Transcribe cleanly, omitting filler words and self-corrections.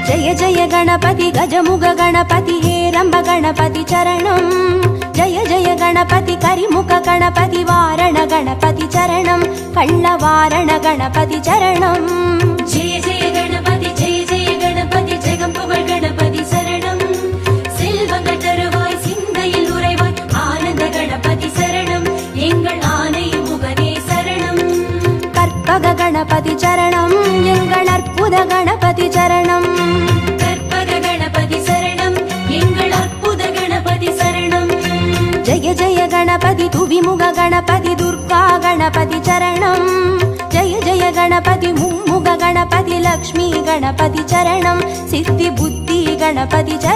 जय जय गणपति गजमुग गणपति हेरंब गणपति चरणं जय जय गणपति करिमुख गणपति वारण गणपति चरणं कल्लवारण गणपति चरणं जय जय गणपति जगம்புகழ் गणपति शरणं செல்வங்கட்டருவாய் சிந்தையில் உறைவாய் ஆனந்த गणपति शरणं எங்கள் ஆனை முகனே शरणं கற்பக गणपति चरणं எங்கள் அற்புத गणपति चरणं கற்பக गणपति शरणं எங்கள் அற்புத गणपति शरणं जय जय गणपति तुविमुग गणपति दुर्गा गणपति चरणं जय जय गणपति मुम्मुग गणपति लक्ष्मी गणपति चरणं सिद्धि बुद्धि गणपति चरणं